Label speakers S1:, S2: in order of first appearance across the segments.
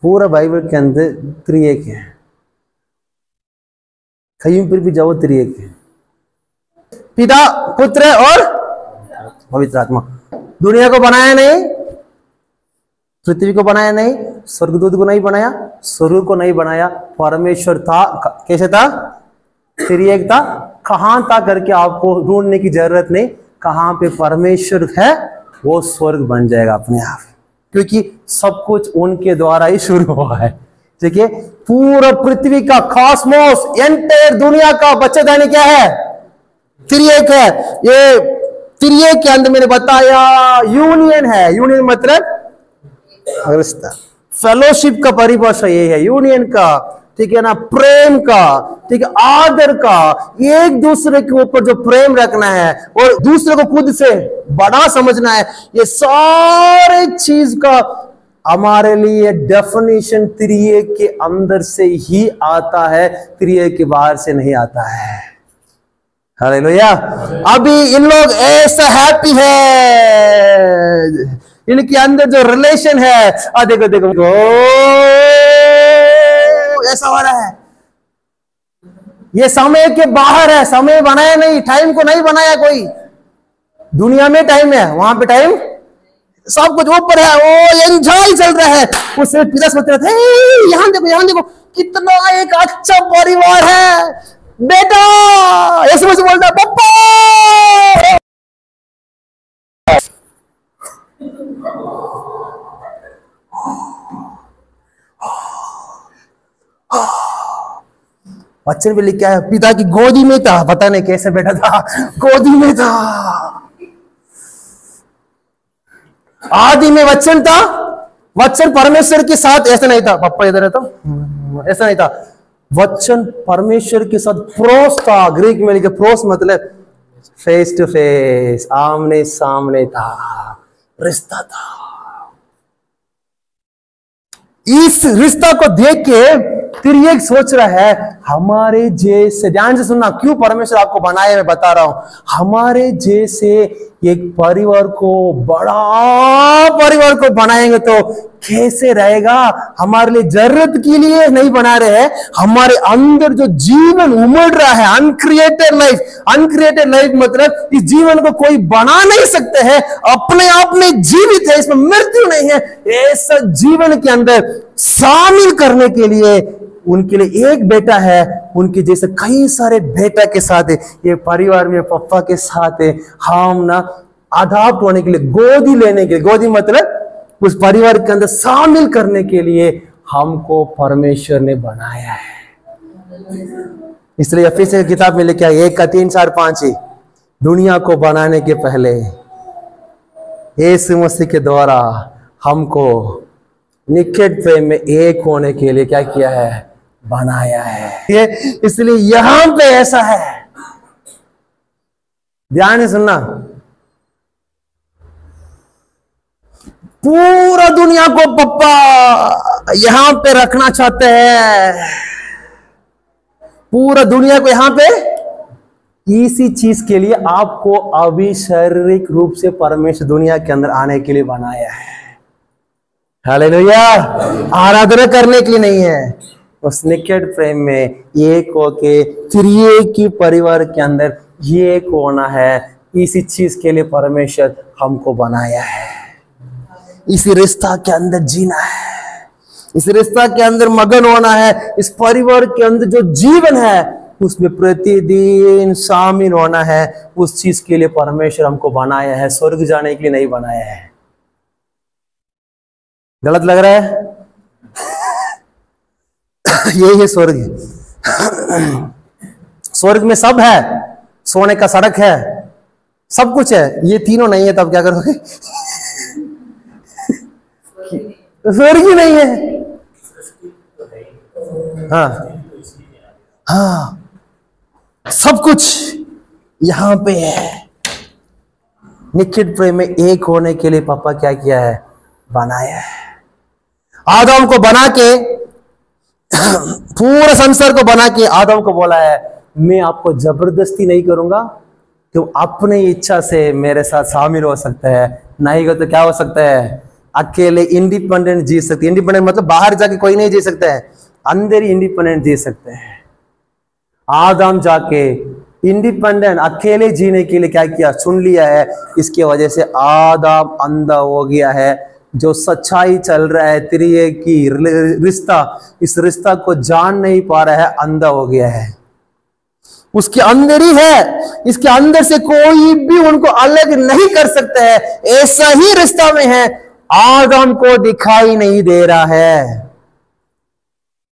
S1: पूरा बाइबल के अंदर त्रिएक है, कहीं पर भी जाओ त्रिएक है, पिता पुत्र और पवित्र आत्मा। दुनिया को बनाया नहीं, पृथ्वी को बनाया नहीं, स्वर्गदूत को नहीं बनाया, स्वर्ग को नहीं बनाया, परमेश्वर था। कैसे था? त्रिएक था। कहां था करके आपको ढूंढने की जरूरत नहीं, कहां पे परमेश्वर है वो स्वर्ग बन जाएगा अपने आप, क्योंकि सब कुछ उनके द्वारा ही शुरू हुआ है। ठीक है, पूरा पृथ्वी का कॉस्मोस, एंटायर दुनिया का बच्चेदानी क्या है? त्रिएक है। ये त्रिएक के अंदर मैंने बताया यूनियन है। यूनियन मतलब रिश्ता, फेलोशिप का परिभाषा ये है यूनियन का, ठीक है ना, प्रेम का, ठीक है, आदर का, एक दूसरे के ऊपर जो प्रेम रखना है और दूसरे को खुद से बड़ा समझना है, ये सारे चीज का हमारे लिए डेफिनेशन त्रिएक के अंदर से ही आता है, त्रिएक के बाहर से नहीं आता है। हालेलुया। अभी इन लोग ऐसा हैप्पी है, इनके अंदर जो रिलेशन है, देखो देखो ऐसा हो रहा है। ये समय के बाहर है, समय बनाया नहीं, टाइम को नहीं बनाया कोई। दुनिया में टाइम है, वहां पे टाइम सब कुछ ऊपर है, वो एंजॉय चल रहा है। उससे पिता सोच रहे थे यहां देखो, यहां देखो कितना एक अच्छा परिवार है बेटा, ऐसे मुझे बोलता पप्पा। बच्चे भी लिखा है पिता की गोदी में था, पता नहीं कैसे बैठा था, गोदी में था। आदि में वचन था, वचन परमेश्वर के साथ, ऐसा नहीं था पापा इधर है तो ऐसा नहीं था, वचन परमेश्वर के साथ प्रोस था। ग्रीक में लिखे प्रोस मतलब फेस टू फेस, आमने सामने था, रिश्ता था। इस रिश्ता को देख के त्रिएक सोच रहा है हमारे जैसे, ध्यान से सुनना, क्यों परमेश्वर आपको बनाया मैं बता रहा हूं, हमारे जैसे एक परिवार को, बड़ा परिवार को बनाएंगे तो कैसे रहेगा। हमारे लिए जरूरत के लिए नहीं बना रहे हैं, हमारे अंदर जो जीवन उमड़ रहा है, अनक्रिएटेड लाइफ। अनक्रिएटेड लाइफ मतलब इस जीवन को कोई बना नहीं सकते हैं, अपने आप में जीवित है, इसमें मृत्यु नहीं है। ऐसा जीवन के अंदर शामिल करने के लिए उनके लिए एक बेटा है, उनके जैसे कई सारे बेटा के साथ है, ये परिवार में पप्पा के साथ है। हम ना अडॉप्ट होने के लिए, गोदी लेने के लिए, गोदी मतलब उस परिवार के अंदर शामिल करने के लिए हमको परमेश्वर ने बनाया है। इसलिए एफएसी की किताब में लिखा है 1:3-4-5 दुनिया को बनाने के पहले यीशु मसीह के द्वारा हमको निकट प्रेम में एक होने के लिए क्या किया है? बनाया है। इसलिए यहां पे ऐसा है, ध्यान से सुनना, पूरा दुनिया को पप्पा यहां पे रखना चाहते हैं, पूरा दुनिया को यहां पे इसी चीज के लिए आपको अभी शारीरिक रूप से परमेश्वर दुनिया के अंदर आने के लिए बनाया है। हालेलुया। आराधना करने के लिए नहीं है, उस निकट प्रेम में एक होके त्रिएक की परिवार के अंदर एक होना है। इसी चीज के लिए परमेश्वर हमको बनाया है, इसी रिश्ता के अंदर जीना है, इस रिश्ता के अंदर मगन होना है, इस परिवार के अंदर जो जीवन है उसमें प्रतिदिन शामिल होना है। उस चीज के लिए परमेश्वर हमको बनाया है, स्वर्ग जाने के लिए नहीं बनाया है। गलत लग रहा है? यही है स्वर्ग। स्वर्ग में सब है, सोने का सड़क है, सब कुछ है, ये तीनों नहीं है तब क्या करोगे? स्वर्ग ही नहीं है। हाँ हाँ, सब कुछ यहां पे है। निकट प्रेम में एक होने के लिए पापा क्या किया है? बनाया है। आदम को बना के, पूरे संसार को बना के आदम को बोला है मैं आपको जबरदस्ती नहीं करूंगा, तुम अपनी इच्छा से मेरे साथ शामिल हो सकते हैं, नहीं हो तो क्या हो सकता है? अकेले इंडिपेंडेंट जी सकते। इंडिपेंडेंट मतलब बाहर जाके कोई नहीं जी सकता है, अंदर ही इंडिपेंडेंट जी सकते हैं। आदम जाके इंडिपेंडेंट अकेले जीने के लिए क्या किया, चुन लिया है। इसकी वजह से आदम अंधा हो गया है। जो सच्चाई चल रहा है त्रिएक की रिश्ता, इस रिश्ता को जान नहीं पा रहा है, अंधा हो गया है। उसके अंदर ही है, इसके अंदर से कोई भी उनको अलग नहीं कर सकता है। ऐसा ही रिश्ता में है, आदम को दिखाई नहीं दे रहा है।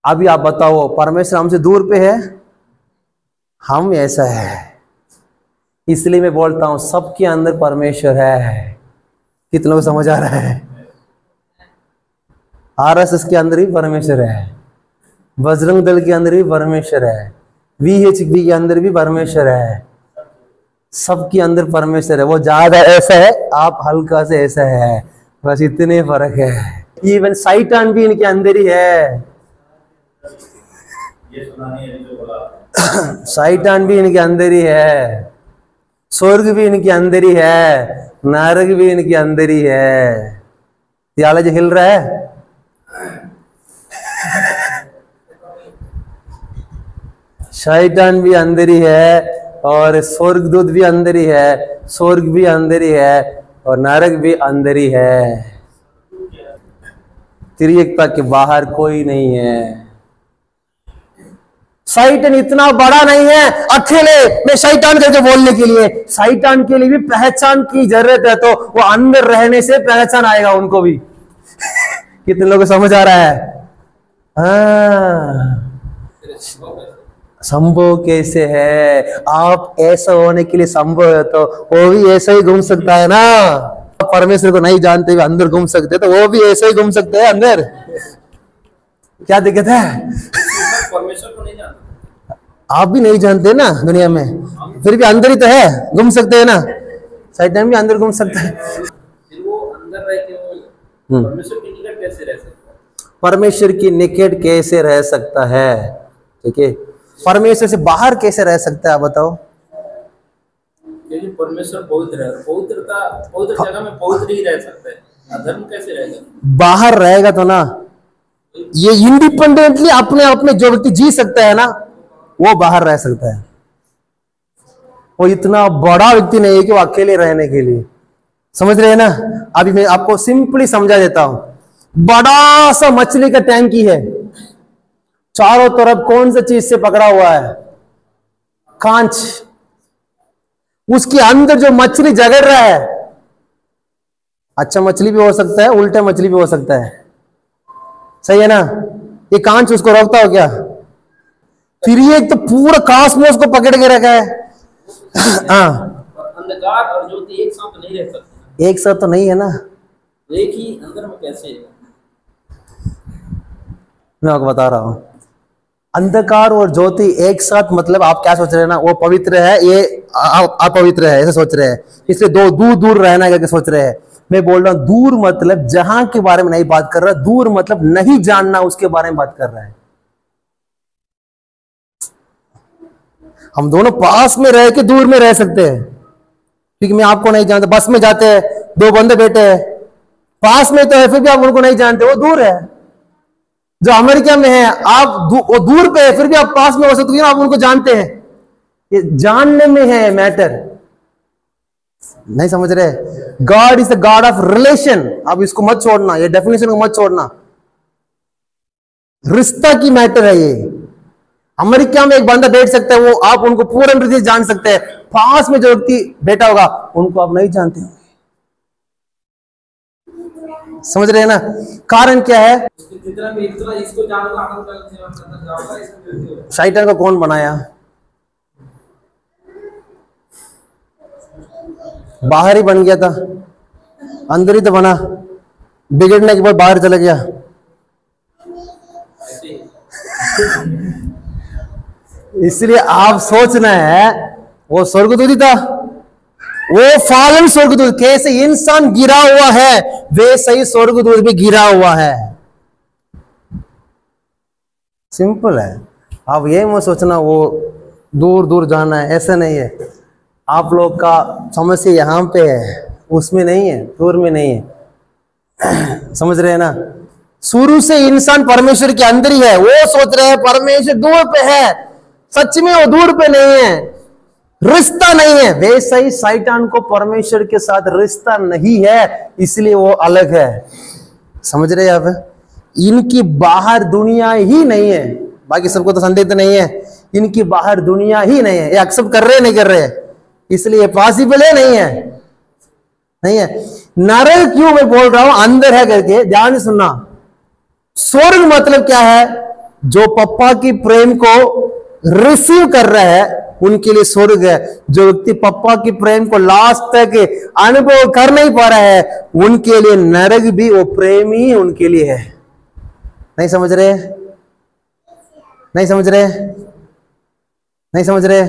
S1: अभी आप बताओ, परमेश्वर हमसे दूर पे है, हम ऐसा है। इसलिए मैं बोलता हूं सबके अंदर परमेश्वर है। कितनों को समझ आ रहा है? आरएसएस के अंदर ही परमेश्वर है, बजरंग दल के अंदर भी परमेश्वर है, VHP के अंदर भी परमेश्वर है। सबके अंदर परमेश्वर है। वो ज्यादा ऐसा है, आप हल्का से ऐसा है, बस इतने फर्क है। इवन शैतान भी इनके अंदर ही है। शैतान भी इनके अंदर ही है, स्वर्ग भी इनके अंदर ही है, नरक भी इनके अंदर ही है। थियोलॉजी हिल रहा है? शैतान भी अंदर ही है और स्वर्गदूत भी अंदर ही है, स्वर्ग भी अंदर ही है और नरक भी अंदर ही है। त्रिएकता के बाहर कोई नहीं है। शैतान इतना बड़ा नहीं है अकेले में शैतान करके बोलने के लिए। शैतान के लिए भी पहचान की जरूरत है, तो वो अंदर रहने से पहचान आएगा उनको भी। कितने लोगों को समझ आ रहा है? हाँ, संभव कैसे है? आप ऐसा होने के लिए संभव है, तो वो भी ऐसा ही घूम सकता है ना। परमेश्वर को नहीं जानते हुए अंदर घूम सकते, तो वो भी ऐसे ही घूम सकते हैं अंदर। क्या दिक्कत है?
S2: परमेश्वर को नहीं जानते,
S1: आप भी नहीं जानते ना दुनिया में, फिर भी अंदर ही तो है, घूम सकते हैं ना। शैतान भी अंदर घूम सकता है।
S2: फिर वो अंदर रह के परमेश्वर के निकट कैसे रह सकता है?
S1: परमेश्वर की निकट कैसे रह सकता है? ठीक है, परमेश्वर से बाहर कैसे रह सकता है, आप बताओ।
S2: क्योंकि परमेश्वर पवित्र है, पवित्र जगह में पवित्र ही रह सकता है, अधर्म कैसे रहेगा?
S1: बाहर रहेगा तो ना, ये इंडिपेंडेंटली अपने आप में जो व्यक्ति जी सकता है ना, वो बाहर रह सकता है। वो इतना बड़ा व्यक्ति नहीं है कि वो अकेले रहने के लिए, समझ रहे हैं ना। अभी मैं आपको सिंपली समझा देता हूं। बड़ा सा मछली का टैंकी है, चारों तरफ कौन सा चीज से पकड़ा हुआ है? कांच। उसके अंदर जो मछली जगड़ रहा है, अच्छा मछली भी हो सकता है, उल्टा मछली भी हो सकता है, सही है ना। ये कांच उसको रोकता हो क्या? फिर ये तो पूरा कॉस्मोस को पकड़ के रखा है। हाँ,
S2: अंधकार और ज्योति एक साथ नहीं रह सकते।
S1: एक साथ तो नहीं है ना,
S2: एक ही अंदर में कैसे है?
S1: मैं आपको बता रहा हूं। अंधकार और ज्योति एक साथ मतलब आप क्या सोच रहे हैं ना, वो पवित्र है, ये अपवित्र है, ऐसे सोच रहे हैं, इसलिए दो दूर दूर रहना करके सोच रहे हैं। मैं बोल रहा हूं दूर मतलब जहां के बारे में नहीं बात कर रहा, दूर मतलब नहीं जानना उसके बारे में बात कर रहा है। हम दोनों पास में रह के दूर में रह सकते हैं, क्योंकि मैं आपको नहीं जानता। बस में जाते हैं, दो बंदे बैठे हैं, पास में तो है, फिर भी आप उनको नहीं जानते, वो दूर है। जो अमेरिका में है, आप वो दूर पे है, फिर भी आप पास में हो सकते हैं, आप उनको जानते हैं। ये जानने में है मैटर, नहीं समझ रहे। God is the God of relation. अब इसको मत छोड़ना, ये डेफिनेशन को मत छोड़ना, रिश्ता की मैटर है ये। अमेरिका में एक बंदा बैठ सकता है, वो आप उनको पूर्ण रीति से जान सकते हैं। पास में जो व्यक्ति बैठा होगा उनको आप नहीं जानते होंगे, समझ रहे हैं ना। कारण क्या है? शैतान को कौन बनाया? बाहर ही बन गया था, अंदर ही तो बना, बिगड़ने के बाद बाहर चला गया। इसलिए आप सोचना है वो स्वर्गदूत ही था, वो फालन स्वर्गदूत। कैसे इंसान गिरा हुआ है वैसे ही स्वर्गदूत भी गिरा हुआ है। सिंपल है। आप ये मत सोचना वो दूर दूर जाना है, ऐसा नहीं है। आप लोग का समस्या यहाँ पे है, उसमें नहीं है, दूर में नहीं है। समझ रहे हैं ना? शुरू से इंसान परमेश्वर के अंदर ही है। वो सोच रहे हैं परमेश्वर दूर पे है, सच में वो दूर पे नहीं है, रिश्ता नहीं है। वैसा ही शैतान को परमेश्वर के साथ रिश्ता नहीं है, इसलिए वो अलग है। समझ रहे हैं आप? इनकी बाहर दुनिया ही नहीं है, बाकी सबको तो संदेह तो नहीं है, इनकी बाहर दुनिया ही नहीं है। ये एक्सेप्ट कर रहे नहीं कर रहे, इसलिए पॉसिबल है नहीं है, नहीं है। नरक क्यों मैं बोल रहा हूं अंदर है करके, ध्यान से सुनना। स्वर्ग मतलब क्या है? जो पप्पा की प्रेम को रिसीव कर रहा है उनके लिए स्वर्ग है। जो व्यक्ति पप्पा की प्रेम को लास्ट तक अनुभव कर नहीं पा रहा है उनके लिए नरक भी वो प्रेम ही उनके लिए है। नहीं समझ रहे? नहीं समझ रहे? नहीं समझ रहे?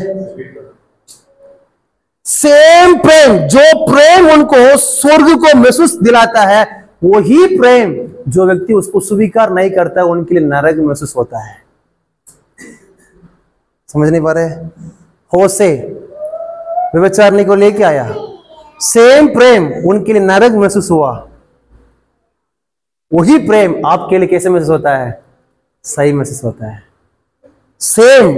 S1: सेम प्रेम, जो प्रेम उनको स्वर्ग को महसूस दिलाता है, वही प्रेम जो व्यक्ति उसको स्वीकार नहीं करता है उनके लिए नरक महसूस होता है। समझ नहीं पा रहे? होशे व्यभिचारिणी को लेके आया, सेम प्रेम उनके लिए नरक महसूस हुआ, वही प्रेम आपके लिए कैसे महसूस होता है? सही महसूस होता है। सेम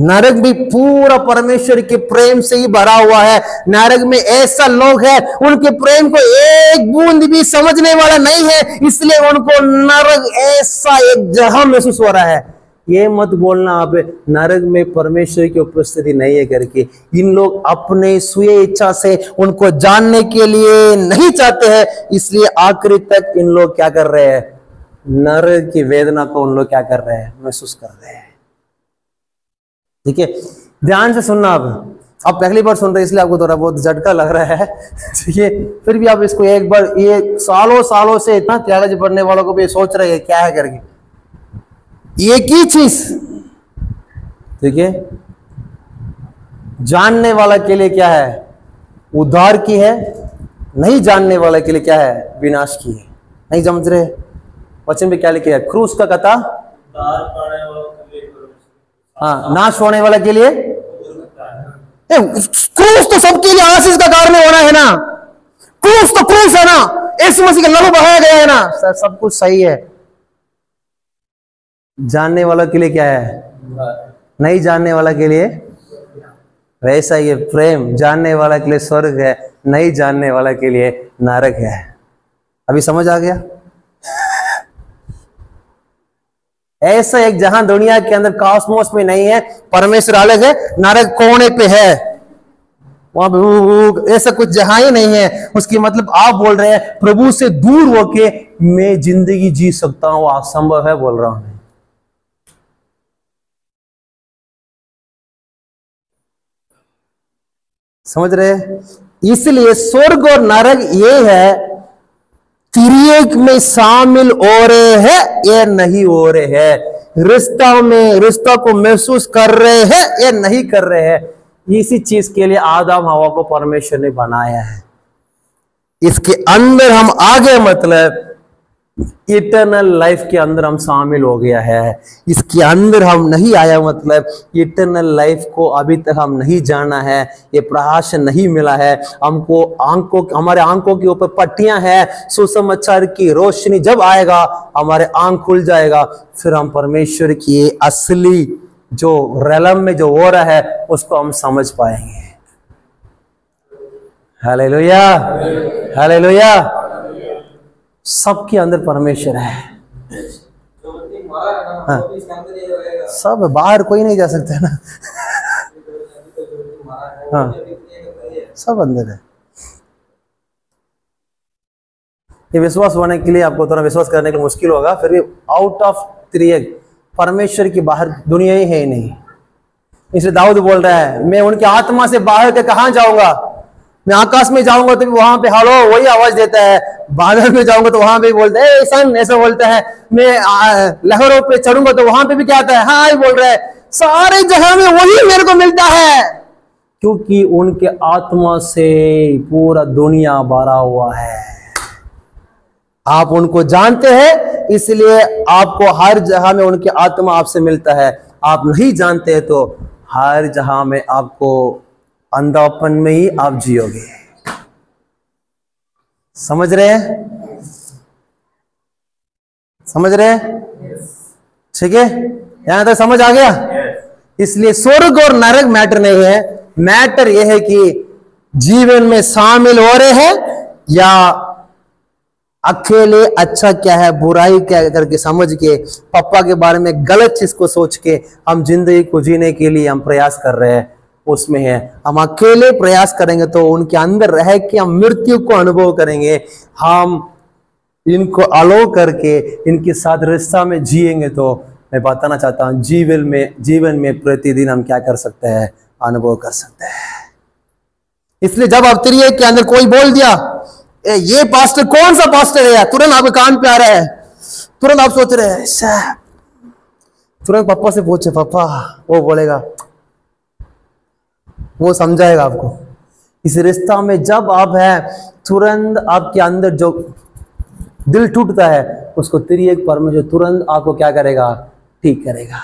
S1: नरक भी पूरा परमेश्वर के प्रेम से ही भरा हुआ है। नरक में ऐसा लोग हैं उनके प्रेम को एक बूंद भी समझने वाला नहीं है, इसलिए उनको नरक ऐसा एक जहां महसूस हो रहा है। ये मत बोलना आप नरक में परमेश्वर की उपस्थिति नहीं है करके। इन लोग अपने स्वयं इच्छा से उनको जानने के लिए नहीं चाहते हैं, इसलिए आखिरी तक इन लोग क्या कर रहे हैं? नरक की वेदना को उन लोग क्या कर रहे हैं? महसूस कर रहे हैं। ठीक है, ध्यान से सुनना। आप पहली बार सुन रहे हैं इसलिए आपको थोड़ा बहुत झटका लग रहा है, ठीक है। फिर भी आप इसको एक बार, ये सालों सालों से इतना थियोलॉजी पढ़ने वालों को भी सोच रहे हैं क्या है करके, एक ही चीज, ठीक है। जानने वाला के लिए क्या है? उद्धार की है, नहीं जानने वाला के लिए क्या है? विनाश की है। नहीं समझ रहे? वचन में क्या लिखे है? क्रूस का कथा, हाँ, नाश होने वाला के लिए, क्रूस तो सबके लिए आशीष का कारण होना है ना। क्रूस तो क्रूस है ना, यीशु मसीह का लहू बहाया गया है ना, सब कुछ सही है। जानने वाला के लिए क्या है? नहीं जानने वाला के लिए वैसा ही है प्रेम। जानने वाला के लिए स्वर्ग है, नहीं जानने वाला के लिए नरक है। अभी समझ आ गया? ऐसा एक जहां दुनिया के अंदर कॉस्मोस में नहीं है, परमेश्वर अलग है, नरक कोने पे है, वहां पे ऐसा कुछ जहां ही नहीं है। उसकी मतलब आप बोल रहे हैं प्रभु से दूर होके मैं जिंदगी जी सकता हूं, असंभव है बोल रहा हूं। समझ रहे? इसलिए स्वर्ग और नरक ये है, तिरियक में शामिल हो रहे हैं या नहीं हो रहे हैं, रिश्ता में रिश्ता को महसूस कर रहे हैं या नहीं कर रहे हैं। इसी चीज के लिए आदम हवा को परमेश्वर ने बनाया है। इसके अंदर हम आगे मतलब इटर्नल लाइफ के अंदर हम शामिल हो गया है। इसके अंदर हम नहीं आया मतलब इटर्नल लाइफ को अभी तक हम नहीं जाना है, ये प्रकाश नहीं मिला है हमको। आंखों, हमारे आंखों के ऊपर पट्टियां हैं, सुसमाचार की रोशनी जब आएगा हमारे आंख खुल जाएगा, फिर हम परमेश्वर की असली जो रलम में जो हो रहा है उसको हम समझ पाएंगे। Hallelujah, hallelujah. सबके अंदर परमेश्वर है, हाँ। सब बाहर कोई नहीं जा सकता है ना, हाँ, सब अंदर है। ये विश्वास होने के लिए आपको थोड़ा विश्वास करने के लिए मुश्किल होगा, फिर भी आउट ऑफ त्रिएक परमेश्वर की बाहर दुनिया ही है ही नहीं। इसलिए दाऊद बोल रहा है मैं उनकी आत्मा से बाहर के कहां जाऊंगा, मैं आकाश में जाऊंगा तो वहां पे हालो वही आवाज देता है, बादल में जाऊंगा तो वहां पे बोलता है सन ऐसा बोलता है, मैं लहरों पे चढ़ूंगा तो वहां पे भी क्या आता है हाँ बोल रहा है। सारे जगह में वही मेरे को मिलता है, क्योंकि उनके आत्मा से पूरा दुनिया भरा हुआ है। आप उनको जानते हैं इसलिए आपको हर जगह में उनकी आत्मा आपसे मिलता है। आप नहीं जानते हैं तो हर जगह में आपको अंधापन में ही आप जियोगे। समझ रहे हैं? समझ रहे हैं? ठीक है, यहां तक समझ आ गया? इसलिए स्वर्ग और नरक मैटर नहीं है, मैटर यह है कि जीवन में शामिल हो रहे हैं या अकेले अच्छा क्या है बुराई क्या है करके समझ के पापा के बारे में गलत चीज को सोच के हम जिंदगी को जीने के लिए हम प्रयास कर रहे हैं, उसमें है। हम अकेले प्रयास करेंगे तो उनके अंदर रह के हम मृत्यु को अनुभव करेंगे। हम इनको अलो करके इनके साथ रिश्ता में जिएंगे तो मैं बताना चाहता हूं जीवन में प्रतिदिन हम क्या कर सकते हैं, अनुभव कर सकते हैं। इसलिए जब अब त्रिएक के अंदर कोई बोल दिया ये पास्टर कौन सा पास्टर है, तुरंत आपके कान पे आ रहा है, तुरंत आप सोच रहे हैं, तुरंत पापा से पूछे, पापा, वो बोलेगा, वो समझाएगा आपको। इस रिश्ता में जब आप है तुरंत आपके अंदर जो दिल टूटता है उसको त्रिएक परमेश्वर तुरंत आपको क्या करेगा, ठीक करेगा।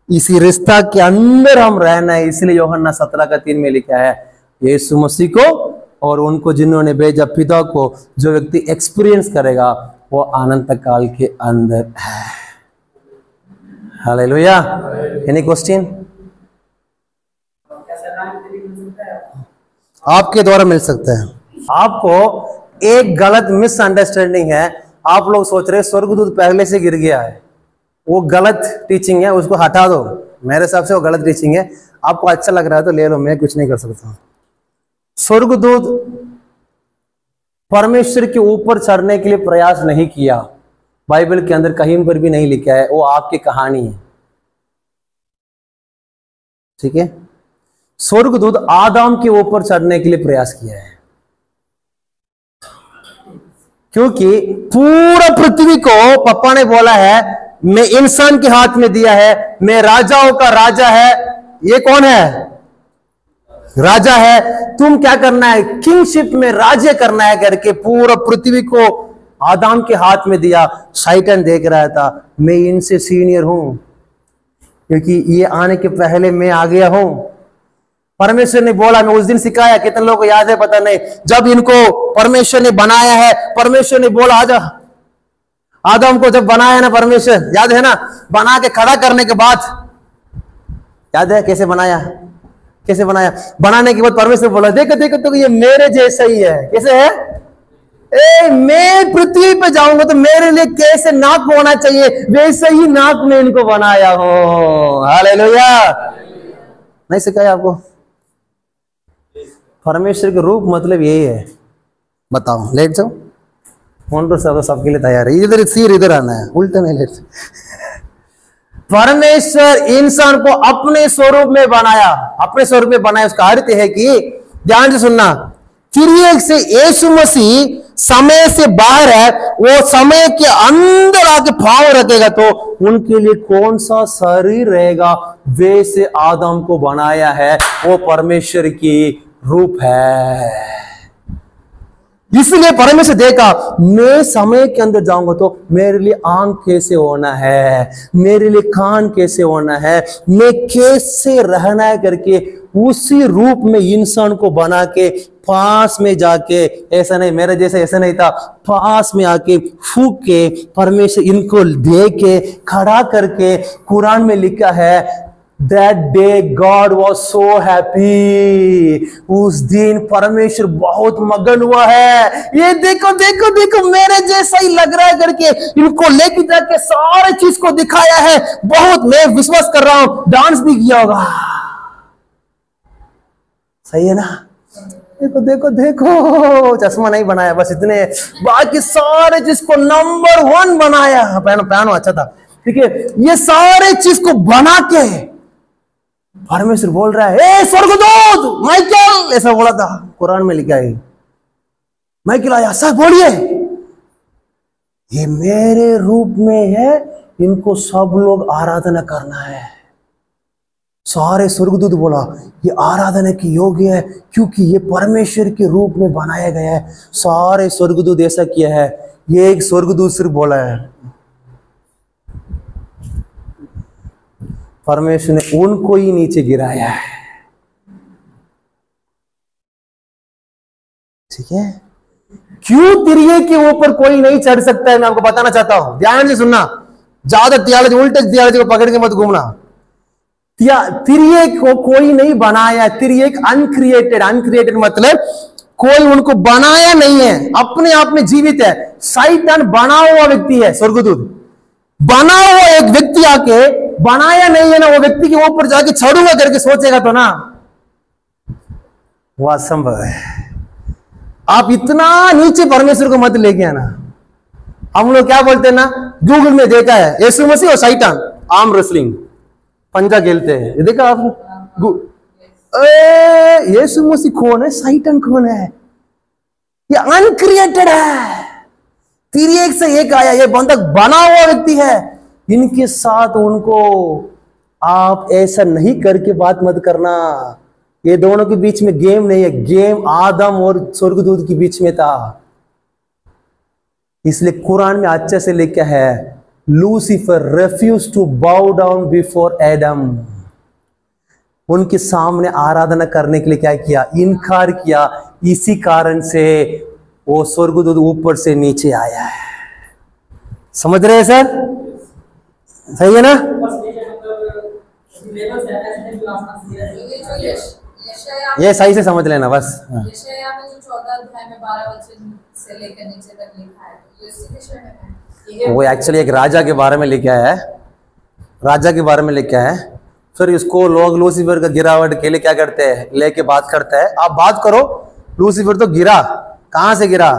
S1: इसी रिश्ता के अंदर हम रहना है। इसलिए यूहन्ना 17:3 में लिखा है, यीशु मसीह को और उनको जिन्होंने भेजा पिता को जो व्यक्ति एक्सपीरियंस करेगा वो अनंत काल के अंदर है। हालेलुया। Any question? आपके द्वारा मिल सकता है। आपको एक गलत मिसअंडरस्टैंडिंग है, आप लोग सोच रहे स्वर्गदूत पहले से गिर गया है, वो गलत टीचिंग है, उसको हटा दो। मेरे हिसाब से वो गलत टीचिंग है। आपको अच्छा लग रहा है तो ले लो, मैं कुछ नहीं कर सकता। स्वर्गदूत परमेश्वर के ऊपर चढ़ने के लिए प्रयास नहीं किया, बाइबल के अंदर कहीं पर भी नहीं लिखा है, वो आपकी कहानी है। ठीक है, स्वर्गदूत आदम के ऊपर चढ़ने के लिए प्रयास किया है, क्योंकि पूरा पृथ्वी को पापा ने बोला है मैं इंसान के हाथ में दिया है, मैं राजाओं का राजा है। ये कौन है? राजा है। तुम क्या करना है, किंगशिप में राज्य करना है करके पूरा पृथ्वी को आदम के हाथ में दिया। शैतान देख रहा था, मैं इनसे सीनियर हूं क्योंकि ये आने के पहले मैं आ गया हूं। परमेश्वर ने बोला, मैं उस दिन सिखाया, कितने लोगों को याद है पता नहीं, जब इनको परमेश्वर ने बनाया है, परमेश्वर ने बोला आजा, आदम को जब बनाया ना परमेश्वर, याद है ना, बना के खड़ा करने के बाद, याद है कैसे बनाया, कैसे बनाया? बनाने के बाद परमेश्वर बोला, देखो देखो तो ये मेरे जैसा ही है। कैसे है? मैं पृथ्वी पे जाऊंगा तो मेरे लिए कैसे नाक होना चाहिए, वैसे ही नाक में इनको बनाया हो। हालेलुया। नहीं सिखाया आपको? परमेश्वर के रूप मतलब यही है। बताओ, लेट जाओ, फोन पर सबके लिए तैयार है। इधर सिर इधर आना है, उल्टा नहीं लेट। परमेश्वर इंसान को अपने स्वरूप में बनाया, अपने स्वरूप में बनाया। उसका अर्थ है कि ध्यान से सुनना, त्रिएक से यीशु मसीह समय से बाहर है, वो समय के अंदर आके पांव रखेगा तो उनके लिए कौन सा शरीर रहेगा, वैसे आदम को बनाया है। वो परमेश्वर की रूप है। इसलिए परमेश्वर देखा, मैं समय के अंदर जाऊंगा तो मेरे लिए आंख कैसे होना है, मेरे लिए कान कैसे होना है, मैं कैसे रहना है करके उसी रूप में इंसान को बना के पास में जाके, ऐसा नहीं मेरे जैसे ऐसा नहीं था, पास में आके फूक के परमेश्वर इनको दे के खड़ा करके, कुरान में लिखा है That day God was so happy। उस दिन परमेश्वर बहुत मगन हुआ है, ये देखो देखो देखो मेरे जैसा ही लग रहा है करके इनको लेके जाके सारे चीज को दिखाया है। बहुत, मैं विश्वास कर रहा हूं डांस भी किया होगा। सही है ना? देखो देखो देखो, चश्मा नहीं बनाया बस इतने, बाकी सारे चीज को नंबर 1 बनाया। पहनो अच्छा था, ठीक है। ये सारे चीज को बना के परमेश्वर बोल रहा है, ए स्वर्गदूत माइकल, ऐसा बोला था, कुरान में लिखा है। माइकल आया, सब बोलिए, ये मेरे रूप में है, इनको सब लोग आराधना करना है। सारे स्वर्गदूत बोला ये आराधना की योग्य है क्योंकि ये परमेश्वर के रूप में बनाया गया है। सारे स्वर्गदूत ऐसा किया है। ये एक स्वर्गदूत सिर्फ बोला है, परमेश्वर ने उनको ही नीचे गिराया है। ठीक है, क्यों तिरिये के ऊपर कोई नहीं चढ़ सकता है, मैं आपको बताना चाहता हूं, ध्यान से सुनना, ज्यादा थियोलॉजी, उल्टे थियोलॉजी को पकड़ के मत घूमना। तिरिये को कोई नहीं बनाया, तिरिये अनक्रिएटेड, अनक्रिएटेड मतलब कोई उनको बनाया नहीं है, अपने आप में जीवित है। शैतान बना हुआ व्यक्ति है, स्वर्गदूत बना हुआ एक व्यक्ति आके बनाया नहीं है ना, वो व्यक्ति के ऊपर जाके चढ़ूंगा करके सोचेगा तो ना, वो असंभव है। आप इतना नीचे परमेश्वर को मत लेके आना। हम लोग क्या बोलते हैं ना, गूगल में देखा है यीशु मसीह और शैतान आर्म रेसलिंग, पंजा खेलते हैं, ये देखा आप? यीशु मसीह कौन है, शैतान कौन है? ये अनक्रिएटेड है, तिरिये से एक आया, ये बंधक बना हुआ व्यक्ति है। इनके साथ उनको आप ऐसा नहीं करके बात मत करना। ये दोनों के बीच में गेम नहीं है, गेम आदम और स्वर्गदूत के बीच में था। इसलिए कुरान में अच्छे से लिखा है, Lucifer refuse to bow down before Adam. उनके सामने आराधना करने के लिए क्या किया, इनकार किया। इसी कारण से वो स्वर्गदूत ऊपर से नीचे आया है। समझ रहे हैं सर? सही है ना? ये सही से समझ लेना बस। वो एक्चुअली एक राजा के बारे में लिखा है, राजा के बारे में लिखा है। फिर इसको लोग लूसीफर का गिरावट के लिए क्या करते हैं, लेके बात करते हैं। आप बात करो, लूसीफर तो गिरा, कहां से गिरा?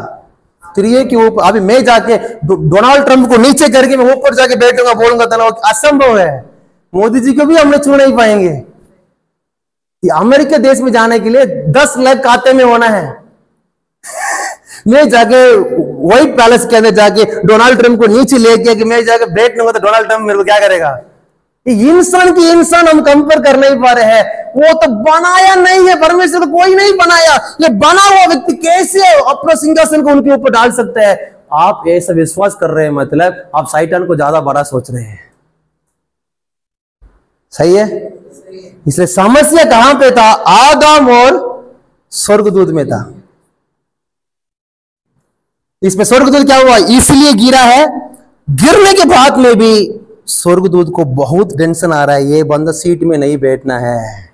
S1: तिरिये के ऊपर। अभी मैं जाके डोनाल्ड ट्रंप को नीचे करके मैं ऊपर जाके बैठूंगा, बोलूंगा तो असंभव है। मोदी जी को भी हमने छू नहीं पाएंगे। अमेरिका देश में जाने के लिए 10 लाख खाते में होना है। मैं जाके व्हाइट पैलेस के अंदर जाके डोनाल्ड ट्रंप को नीचे लेके कि मैं जाके बैठ लूंगा तो डोनाल्ड ट्रंप मेरे को क्या करेगा? इंसान की इंसान हम कंपेयर कर नहीं पा रहे हैं। वो तो बनाया नहीं है, परमेश्वर को कोई नहीं बनाया। ये बना हुआ व्यक्ति कैसे अपना सिंहासन को उनके ऊपर डाल सकता है? आप ऐसा विश्वास कर रहे हैं, मतलब आप शैतान को ज्यादा बड़ा सोच रहे हैं। सही है? इसलिए समस्या कहां पे था? आदम और स्वर्गदूत में था। इसमें स्वर्गदूत क्या हुआ, इसलिए गिरा है। गिरने के बाद में भी स्वर्गदूत को बहुत टेंशन आ रहा है, ये बंदा सीट में नहीं बैठना है,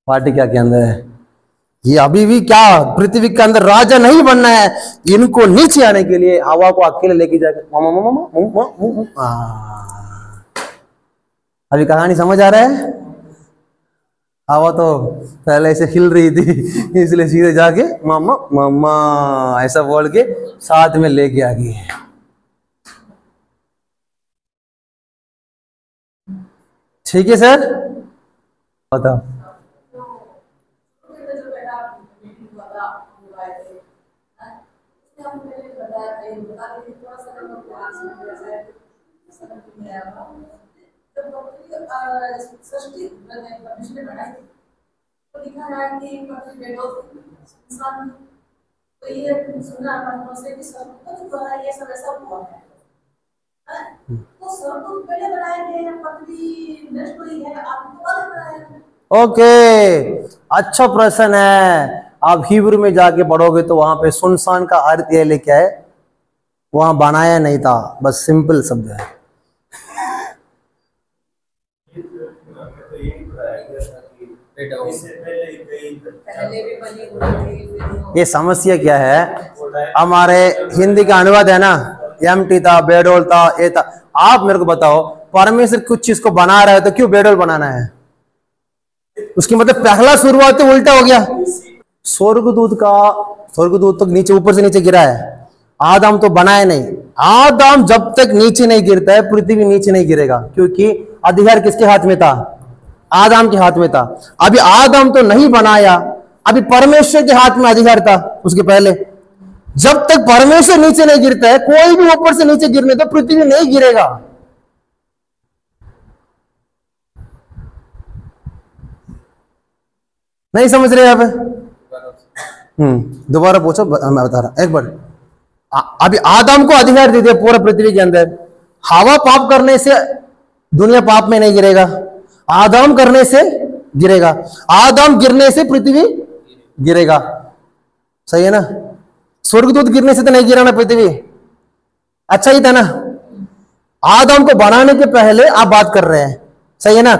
S1: पार्टी क्या के अंदर है, ये अभी भी क्या पृथ्वी के अंदर राजा नहीं बनना है। इनको नीचे आने के लिए हवा को अकेले लेके जाकर अभी कहानी समझ आ रहा है? हवा तो पहले से हिल रही थी, इसलिए सीधे जाके मामा मामा ऐसा बोल के साथ में लेके आ गई। ठीक है सर, बताओ।
S3: लिखा है कि इंसान तो ये सुना से कि सर्वोत्तम द्वारा ये सब ऐसा हुआ है। तो सर्वोत्तम पहले बनाए गए हैं, पृथ्वी नष्ट हुई है, आपको बाद बनाया है।
S1: ओके, अच्छा प्रश्न है। आप हिब्रू में जाके पढ़ोगे तो वहां पे सुनसान का अर्थ ये लिखा है, वहां बनाया नहीं था, बस सिंपल शब्द है। ये समस्या क्या है, हमारे हिंदी का अनुवाद है ना, एम्प्टी था, बेडोल था, ये था। आप मेरे को बताओ, परमेश्वर कुछ चीज को बना रहा है तो क्यों बेडोल बनाना है? उसकी मतलब पहला शुरुआत तो उल्टा हो गया। स्वर्गदूत तो नीचे, ऊपर से नीचे गिरा है, आदम तो बनाया नहीं। आदम जब तक नीचे नहीं गिरता है, पृथ्वी नीचे नहीं गिरेगा, क्योंकि अधिकार किसके हाथ में था? आदम के हाथ में था। अभी आदम तो नहीं बनाया, अभी परमेश्वर के हाथ में अधिकार था उसके पहले। जब तक परमेश्वर नीचे नहीं गिरता है, कोई भी ऊपर से नीचे गिरने तो पृथ्वी नहीं गिरेगा। नहीं समझ रहे आप? दोबारा पूछो, मैं बता रहा एक बार। अभी आदम को अधिकार दे दिया पूरा पृथ्वी के अंदर। हवा पाप करने से दुनिया पाप में नहीं गिरेगा, आदम करने से गिरेगा। आदम गिरने से पृथ्वी गिरेगा। सही है ना? स्वर्गदूत गिरने से तो नहीं गिरा ना पृथ्वी, अच्छा ही था ना। आदम को बनाने के पहले आप बात कर रहे हैं, सही है ना।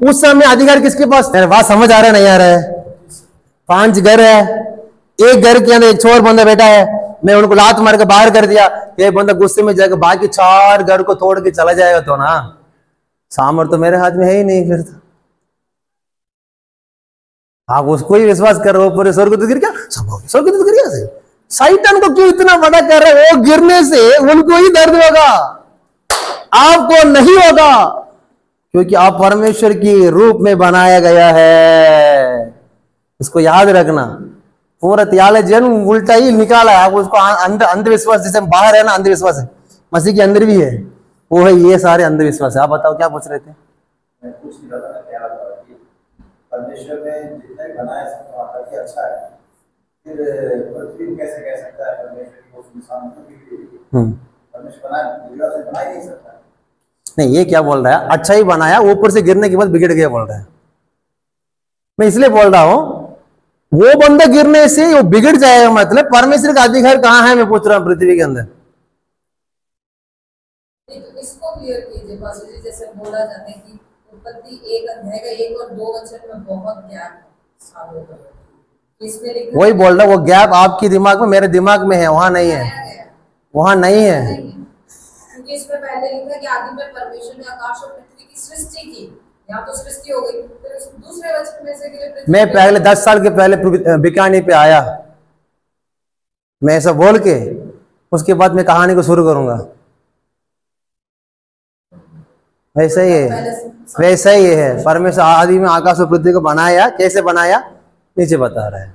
S1: उस समय अधिकार किसके पास? मेरे बात समझ आ रहा है नहीं आ रहा है? 5 घर है, एक घर के अंदर एक छोर बंदा बैठा है, मैं उनको लात मार के बाहर कर दिया, ये बंदा गुस्से में जाकर बाकी 4 घर को तोड़ के चला जाएगा तो ना, सामर्थ तो मेरे हाथ में है ही नहीं। फिर तो आप उसको ही विश्वास कर रहे हो, पूरे स्वर्गदूत गिर गया, स्वर्गदूत गिर गया। शैतान को क्यों इतना बड़ा कर रहे हो? वो गिरने से उनको ही दर्द होगा, आपको नहीं होगा, क्योंकि आप परमेश्वर की रूप में बनाया गया है। इसको याद रखना। पूरा थियोलॉजी उल्टा ही निकाला है, आप उसको अंधविश्वास, जैसे बाहर है ना अंधविश्वास है, मसीह के अंदर भी है, वो है ये सारे अंधविश्वास है। आप बताओ क्या पूछ रहे थे?
S4: मैं पूछ नहीं रहा था क्या था कि परमेश्वर ने जितना भी बनाया सब आता कि अच्छा है, फिर पृथ्वी को कैसे कह सकता है परमेश्वर की वो इंसान को बिगड़ी? परमेश्वर बिगड़ा से बना ही नहीं सकता।
S1: नहीं, ये क्या बोल रहा है? अच्छा ही बनाया, ऊपर से गिरने के बाद बिगड़ गया बोल रहा है। मैं इसलिए बोल रहा हूं वो बंदा गिरने से वो बिगड़ जाएगा, मतलब परमेश्वर का अधिकार कहां है? मैं पूछ रहा हूं पृथ्वी के अंदर।
S3: इसको क्लियर कीजिए पास्टर जी, जैसे बोला जाता है कि उत्पत्ति 1 अध्याय का 1 और 2 वचन में बहुत गैप है सालों का, इसमें लिखा
S1: वही बोल रहा, वो गैप आपके दिमाग में, मेरे दिमाग में है, वहां नहीं है, वहां नहीं है।
S3: क्योंकि इसमें पहले लिखा है कि आदि में परमेश्वर ने आकाश और पृथ्वी की सृष्टि की, यहाँ तो सृष्टि हो गई, फिर दूसरे वचन में से कि
S1: मैं पहले 10 साल के पहले बिकानी पे आया, मैं ऐसा बोल के उसके बाद मैं कहानी को शुरू करूंगा। वैसा ही है, वैसा ही है। परमेश्वर आदि में आकाश और पृथ्वी को बनाया, कैसे बनाया नीचे बता रहा है।